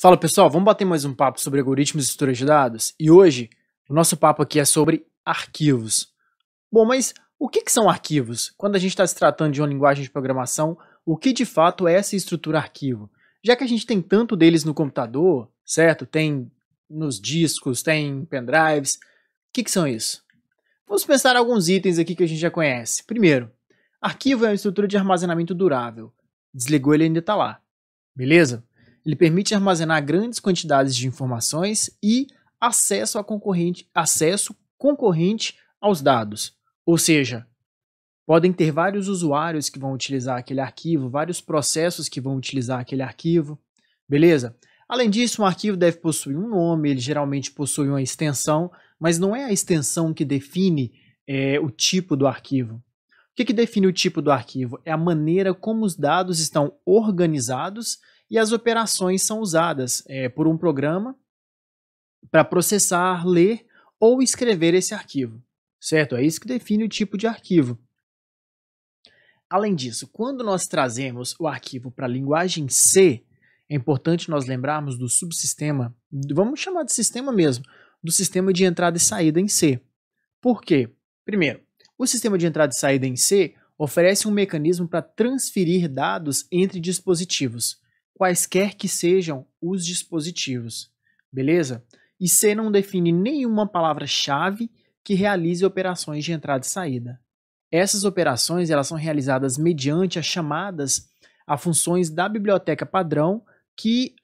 Fala pessoal, vamos bater mais um papo sobre algoritmos de estrutura de dados? E hoje o nosso papo aqui é sobre arquivos. Bom, mas o que são arquivos? Quando a gente está se tratando de uma linguagem de programação, o que de fato é essa estrutura arquivo? Já que a gente tem tanto deles no computador, certo? Tem nos discos, tem em pendrives, o que são isso? Vamos pensar em alguns itens aqui que a gente já conhece. Primeiro, arquivo é uma estrutura de armazenamento durável. Desligou, ele ainda está lá. Beleza? Ele permite armazenar grandes quantidades de informações e acesso concorrente aos dados. Ou seja, podem ter vários usuários que vão utilizar aquele arquivo, vários processos que vão utilizar aquele arquivo. Beleza? Além disso, um arquivo deve possuir um nome, ele geralmente possui uma extensão, mas não é a extensão que define o tipo do arquivo. O que define o tipo do arquivo? É a maneira como os dados estão organizados e as operações são usadas por um programa para processar, ler ou escrever esse arquivo, certo? É isso que define o tipo de arquivo. Além disso, quando nós trazemos o arquivo para a linguagem C, é importante nós lembrarmos do subsistema, vamos chamar de sistema mesmo, do sistema de entrada e saída em C. Por quê? Primeiro, o sistema de entrada e saída em C oferece um mecanismo para transferir dados entre dispositivos, quaisquer que sejam os dispositivos, beleza? E C não define nenhuma palavra-chave que realize operações de entrada e saída. Essas operações elas são realizadas mediante as chamadas a funções da biblioteca padrão, que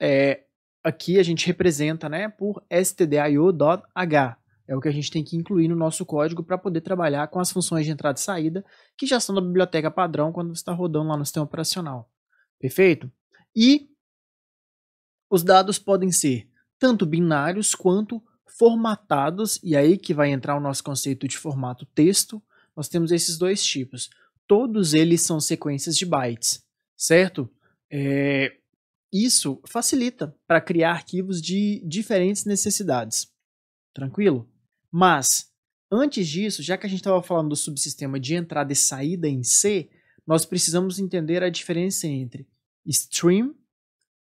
aqui a gente representa por stdio.h. É o que a gente tem que incluir no nosso código para poder trabalhar com as funções de entrada e saída, que já são da biblioteca padrão quando você está rodando lá no sistema operacional. Perfeito? E os dados podem ser tanto binários quanto formatados, e aí que vai entrar o nosso conceito de formato texto. Nós temos esses dois tipos. Todos eles são sequências de bytes, certo? Isso facilita para criar arquivos de diferentes necessidades. Tranquilo? Mas, antes disso, já que a gente estava falando do subsistema de entrada e saída em C, nós precisamos entender a diferença entre stream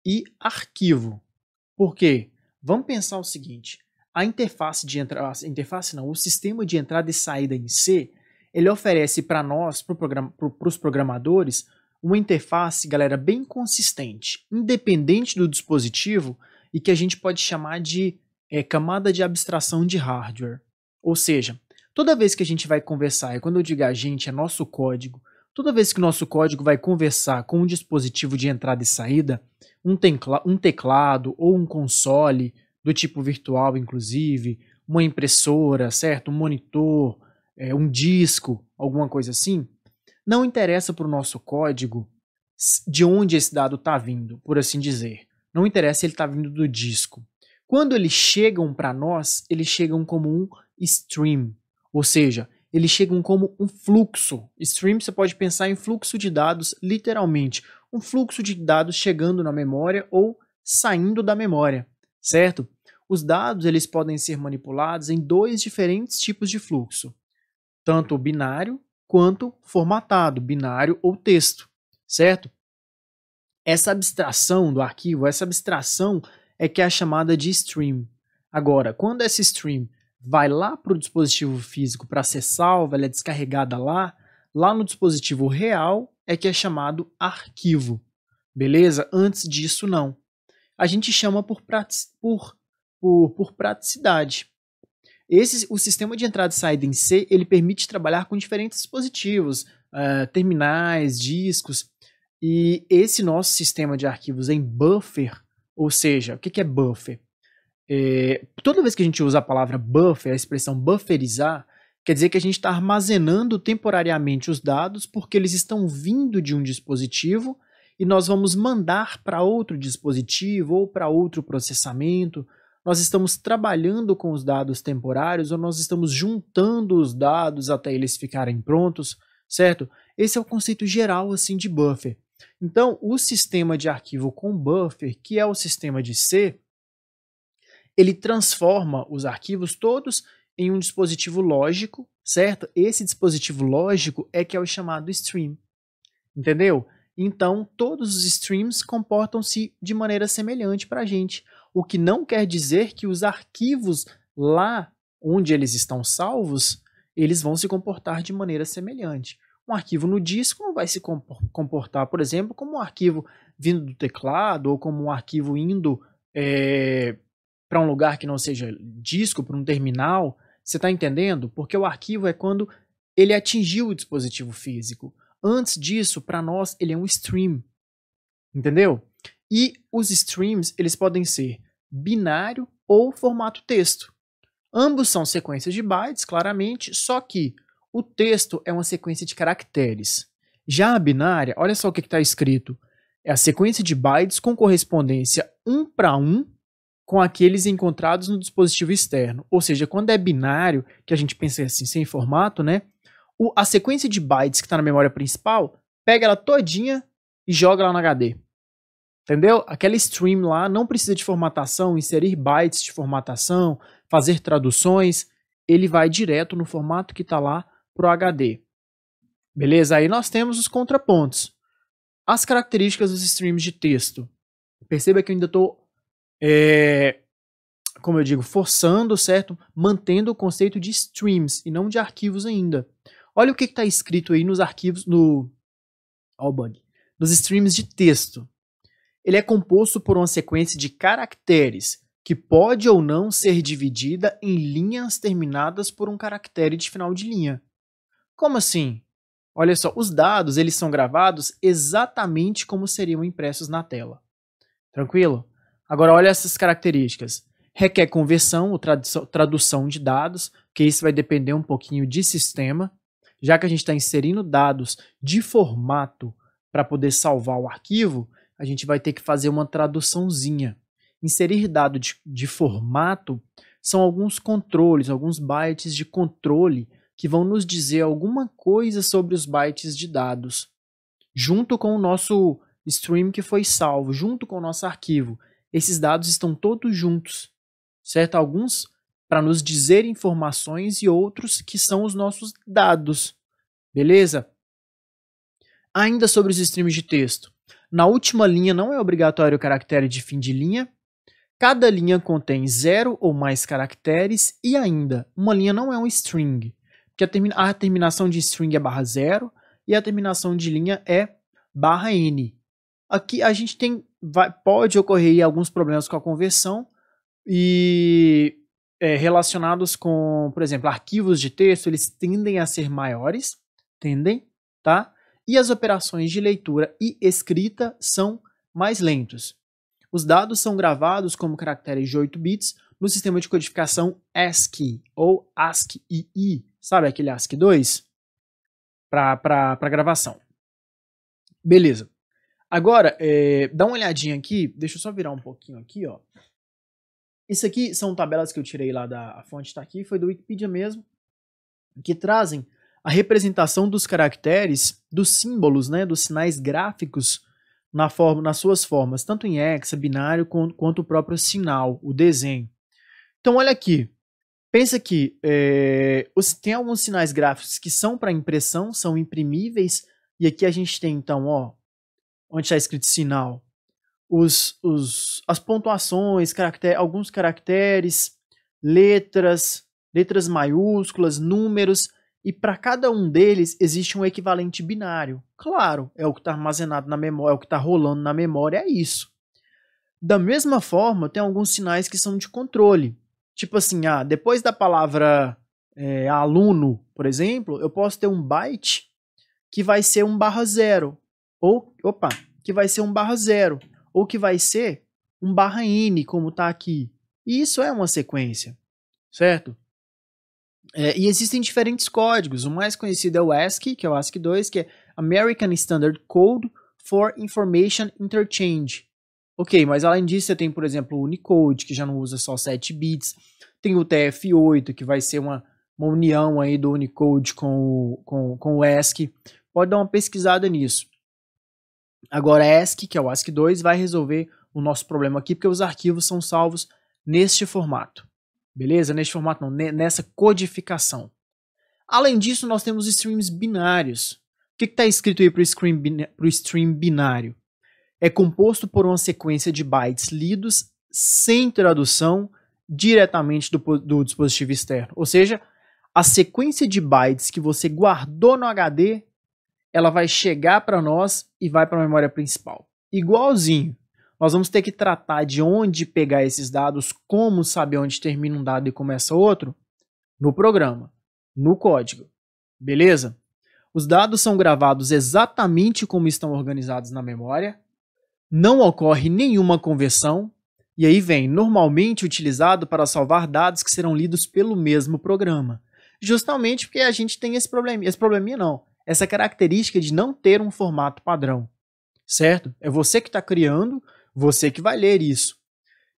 e arquivo. Por quê? Vamos pensar o seguinte, o sistema de entrada e saída em C, ele oferece para nós, para os programadores, uma interface, galera, bem consistente, independente do dispositivo e que a gente pode chamar de camada de abstração de hardware. Ou seja, toda vez que a gente vai conversar, e quando eu digo a gente, é nosso código, toda vez que o nosso código vai conversar com um dispositivo de entrada e saída, um teclado ou um console, do tipo virtual inclusive, uma impressora, certo? Um monitor, um disco, alguma coisa assim, não interessa para o nosso código de onde esse dado está vindo, por assim dizer. Não interessa se ele está vindo do disco. Quando eles chegam para nós, eles chegam como um stream, ou seja, eles chegam como um fluxo. Stream você pode pensar em fluxo de dados, literalmente, um fluxo de dados chegando na memória ou saindo da memória, certo? Os dados eles podem ser manipulados em dois diferentes tipos de fluxo, tanto binário quanto formatado, binário ou texto, certo? Essa abstração do arquivo, essa abstração é que é a chamada de stream. Agora, quando essa stream vai lá para o dispositivo físico para ser salva, ela é descarregada lá no dispositivo real é que é chamado arquivo, beleza? Antes disso, não. A gente chama por praticidade. O sistema de entrada e saída em C, ele permite trabalhar com diferentes dispositivos, terminais, discos, e esse nosso sistema de arquivos em buffer, ou seja, o que é buffer? Toda vez que a gente usa a palavra buffer, a expressão bufferizar, quer dizer que a gente está armazenando temporariamente os dados porque eles estão vindo de um dispositivo e nós vamos mandar para outro dispositivo ou para outro processamento. Nós estamos trabalhando com os dados temporários ou nós estamos juntando os dados até eles ficarem prontos, certo? Esse é o conceito geral assim de buffer. Então, o sistema de arquivo com buffer, que é o sistema de C, ele transforma os arquivos todos em um dispositivo lógico, certo? Esse dispositivo lógico é que é o chamado stream, entendeu? Então, todos os streams comportam-se de maneira semelhante para a gente, o que não quer dizer que os arquivos lá onde eles estão salvos, eles vão se comportar de maneira semelhante. Um arquivo no disco não vai se comportar, por exemplo, como um arquivo vindo do teclado ou como um arquivo indo para um lugar que não seja disco, para um terminal. Você está entendendo? Porque o arquivo é quando ele atingiu o dispositivo físico. Antes disso, para nós, ele é um stream. Entendeu? E os streams, eles podem ser binário ou formato texto. Ambos são sequências de bytes, claramente, só que o texto é uma sequência de caracteres. Já a binária, olha só o que está escrito. É a sequência de bytes com correspondência 1 para 1 com aqueles encontrados no dispositivo externo. Ou seja, quando é binário, que a gente pensa assim, sem formato, né? A sequência de bytes que está na memória principal, pega ela todinha e joga lá no HD. Entendeu? Aquela stream lá não precisa de formatação, inserir bytes de formatação, fazer traduções, ele vai direto no formato que está lá para o HD. Beleza? Aí nós temos os contrapontos. As características dos streams de texto. Perceba que eu ainda estou, como eu digo, forçando, certo? Mantendo o conceito de streams e não de arquivos ainda. Olha o que está escrito aí nos arquivos, nos streams de texto. Ele é composto por uma sequência de caracteres que pode ou não ser dividida em linhas terminadas por um caractere de final de linha. Como assim? Olha só, os dados eles são gravados exatamente como seriam impressos na tela. Tranquilo? Agora olha essas características. Requer conversão ou tradução de dados, que isso vai depender um pouquinho de sistema, já que a gente está inserindo dados de formato para poder salvar o arquivo, a gente vai ter que fazer uma traduçãozinha. Inserir dado de formato são alguns controles, alguns bytes de controle que vão nos dizer alguma coisa sobre os bytes de dados, junto com o nosso stream que foi salvo, junto com o nosso arquivo. Esses dados estão todos juntos, certo? Alguns para nos dizer informações e outros que são os nossos dados, beleza? Ainda sobre os streams de texto. Na última linha não é obrigatório o caractere de fim de linha. Cada linha contém 0 ou mais caracteres e ainda, uma linha não é um string, porque a terminação de string é /0 e a terminação de linha é /n. Aqui a gente pode ocorrer alguns problemas com a conversão e relacionados com, por exemplo, arquivos de texto, eles tendem a ser maiores, tá? E as operações de leitura e escrita são mais lentos. Os dados são gravados como caracteres de 8 bits no sistema de codificação ASCII ou ASCII, sabe aquele ASCII 2? Para gravação. Beleza. Agora, dá uma olhadinha aqui, deixa eu só virar um pouquinho aqui, ó. Isso aqui são tabelas que eu tirei lá a fonte está aqui, foi do Wikipedia mesmo, que trazem a representação dos caracteres, dos símbolos, né, dos sinais gráficos nas suas formas, tanto em hexa, binário, quanto o próprio sinal, o desenho. Então, olha aqui. Pensa que tem alguns sinais gráficos que são para impressão, são imprimíveis, e aqui a gente tem, então, ó, onde está escrito sinal, as pontuações, alguns caracteres, letras maiúsculas, números, e para cada um deles existe um equivalente binário. Claro, é o que está armazenado na memória, é o que está rolando na memória, é isso. Da mesma forma, tem alguns sinais que são de controle. Tipo assim, depois da palavra aluno, por exemplo, eu posso ter um byte que vai ser um /0, que vai ser um /0, ou que vai ser um /n, como está aqui. E isso é uma sequência, certo? E existem diferentes códigos. O mais conhecido é o ASCII, que é o ASCII 2, que é American Standard Code for Information Interchange. Ok, mas além disso você tem, por exemplo, o Unicode, que já não usa só 7 bits. Tem o TF8, que vai ser uma união aí do Unicode com o ASCII. Pode dar uma pesquisada nisso. Agora, ASCII, que é o ASCII 2, vai resolver o nosso problema aqui, porque os arquivos são salvos neste formato. Beleza? Neste formato não, nessa codificação. Além disso, nós temos streams binários. que está escrito aí para o stream binário? É composto por uma sequência de bytes lidos sem tradução diretamente do dispositivo externo. Ou seja, a sequência de bytes que você guardou no HD, ela vai chegar para nós e vai para a memória principal. Igualzinho, nós vamos ter que tratar de onde pegar esses dados, como saber onde termina um dado e começa outro, no programa, no código. Beleza? Os dados são gravados exatamente como estão organizados na memória, não ocorre nenhuma conversão, e aí vem normalmente utilizado para salvar dados que serão lidos pelo mesmo programa. Justamente porque a gente tem esse probleminha não, essa característica de não ter um formato padrão, certo? É você que está criando, você que vai ler isso.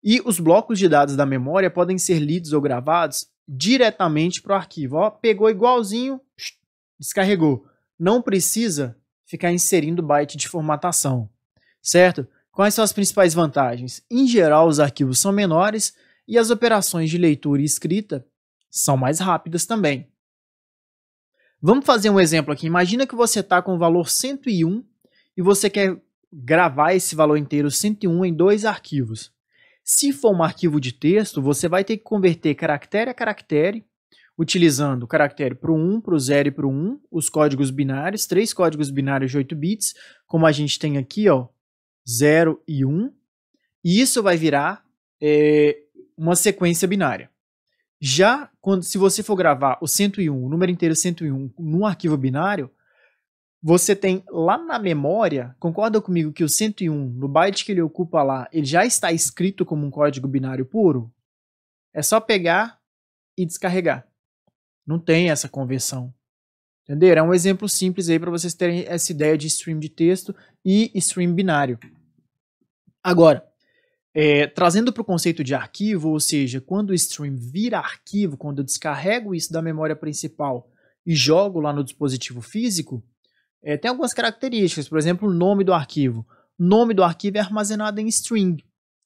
E os blocos de dados da memória podem ser lidos ou gravados diretamente para o arquivo. Ó, pegou igualzinho, descarregou. Não precisa ficar inserindo byte de formatação, certo? Quais são as principais vantagens? Em geral, os arquivos são menores e as operações de leitura e escrita são mais rápidas também. Vamos fazer um exemplo aqui. Imagina que você está com o valor 101 e você quer gravar esse valor inteiro 101 em 2 arquivos. Se for um arquivo de texto, você vai ter que converter caractere a caractere, utilizando o caractere para o 1, para o 0 e para o 1, os códigos binários, 3 códigos binários de 8 bits, como a gente tem aqui, ó, 0 e 1, e isso vai virar uma sequência binária. Já se você for gravar o 101, o número inteiro 101, num arquivo binário, você tem lá na memória, concorda comigo que o 101, no byte que ele ocupa lá, ele já está escrito como um código binário puro? É só pegar e descarregar. Não tem essa conversão. Entenderam? É um exemplo simples aí para vocês terem essa ideia de stream de texto e stream binário. Agora, trazendo para o conceito de arquivo, ou seja, quando o stream vira arquivo, quando eu descarrego isso da memória principal e jogo lá no dispositivo físico, tem algumas características, por exemplo, o nome do arquivo. O nome do arquivo é armazenado em string,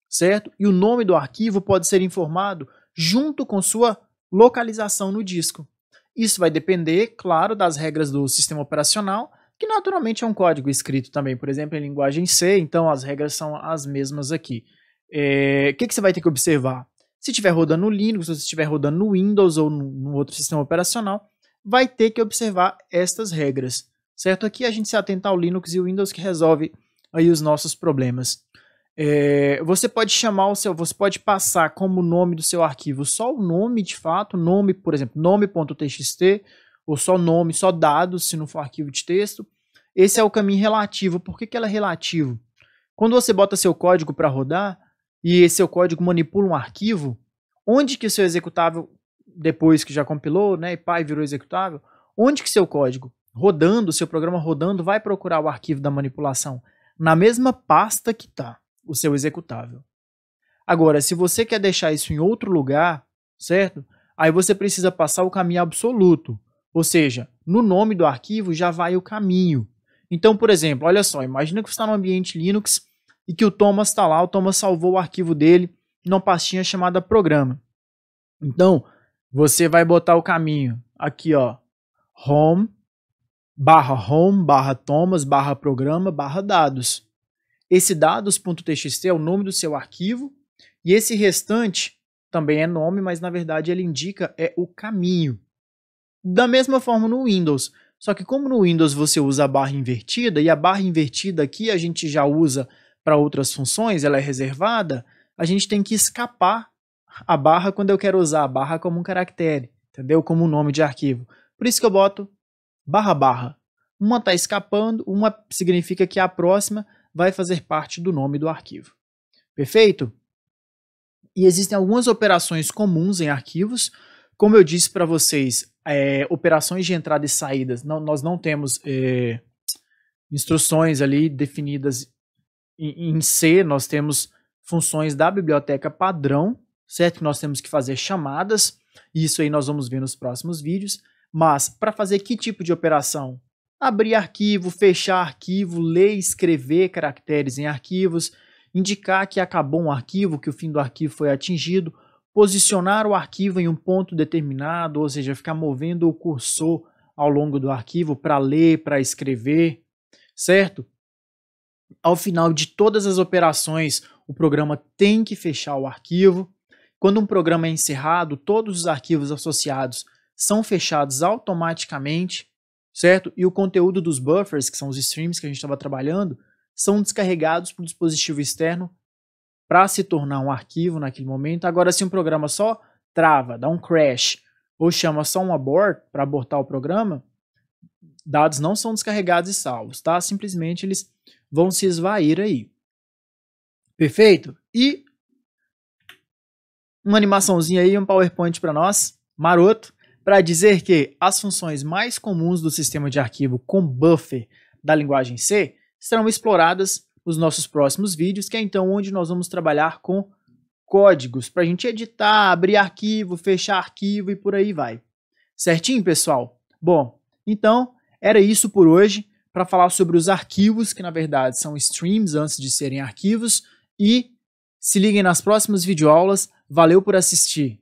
certo? E o nome do arquivo pode ser informado junto com sua localização no disco. Isso vai depender, claro, das regras do sistema operacional, que naturalmente é um código escrito também, por exemplo, em linguagem C, então as regras são as mesmas aqui. O que você vai ter que observar? Se estiver rodando no Linux, ou se estiver rodando no Windows ou no outro sistema operacional, vai ter que observar estas regras, certo? Aqui a gente se atenta ao Linux e o Windows que resolve aí os nossos problemas. Você pode você pode passar como nome do seu arquivo só o nome de fato, nome, por exemplo, nome.txt, ou só nome, só dados, se não for arquivo de texto. Esse é o caminho relativo. Por que ela é relativo? Quando você bota seu código para rodar, e esse seu código manipula um arquivo, onde que o seu executável, depois que já compilou, né, e pai virou executável, onde que seu código rodando, seu programa rodando, vai procurar o arquivo da manipulação? Na mesma pasta que está o seu executável. Agora, se você quer deixar isso em outro lugar, certo? Aí você precisa passar o caminho absoluto, ou seja, no nome do arquivo já vai o caminho. Então, por exemplo, olha só, imagina que você está no ambiente Linux e que o Thomas está lá, o Thomas salvou o arquivo dele numa pastinha chamada programa. Então, você vai botar o caminho aqui, ó, home, barra Thomas, barra programa, barra dados. Esse dados.txt é o nome do seu arquivo e esse restante também é nome, mas na verdade ele indica o caminho. Da mesma forma no Windows, só que como no Windows você usa a barra invertida, e a barra invertida aqui a gente já usa para outras funções, ela é reservada, a gente tem que escapar a barra quando eu quero usar a barra como um caractere, entendeu? Como um nome de arquivo. Por isso que eu boto barra. Uma está escapando, uma significa que a próxima vai fazer parte do nome do arquivo. Perfeito? E existem algumas operações comuns em arquivos. Como eu disse para vocês, operações de entrada e saídas, nós não temos instruções ali definidas em C, nós temos funções da biblioteca padrão, certo? Que nós temos que fazer chamadas, isso aí nós vamos ver nos próximos vídeos, mas para fazer que tipo de operação? Abrir arquivo, fechar arquivo, ler e escrever caracteres em arquivos, indicar que acabou um arquivo, que o fim do arquivo foi atingido, posicionar o arquivo em um ponto determinado, ou seja, ficar movendo o cursor ao longo do arquivo para ler, para escrever, certo? Ao final de todas as operações, o programa tem que fechar o arquivo. Quando um programa é encerrado, todos os arquivos associados são fechados automaticamente, certo? E o conteúdo dos buffers, que são os streams que a gente estava trabalhando, são descarregados para o dispositivo externo para se tornar um arquivo naquele momento. Agora, se um programa só trava, dá um crash, ou chama só um abort para abortar o programa, dados não são descarregados e salvos, tá? Simplesmente eles vão se esvair aí. Perfeito? E uma animaçãozinha aí, um PowerPoint para nós, maroto, para dizer que as funções mais comuns do sistema de arquivo com buffer da linguagem C serão exploradas nos nossos próximos vídeos, que é então onde nós vamos trabalhar com códigos para a gente editar, abrir arquivo, fechar arquivo e por aí vai. Certinho, pessoal? Bom, então era isso por hoje para falar sobre os arquivos, que na verdade são streams antes de serem arquivos, e se liguem nas próximas videoaulas. Valeu por assistir!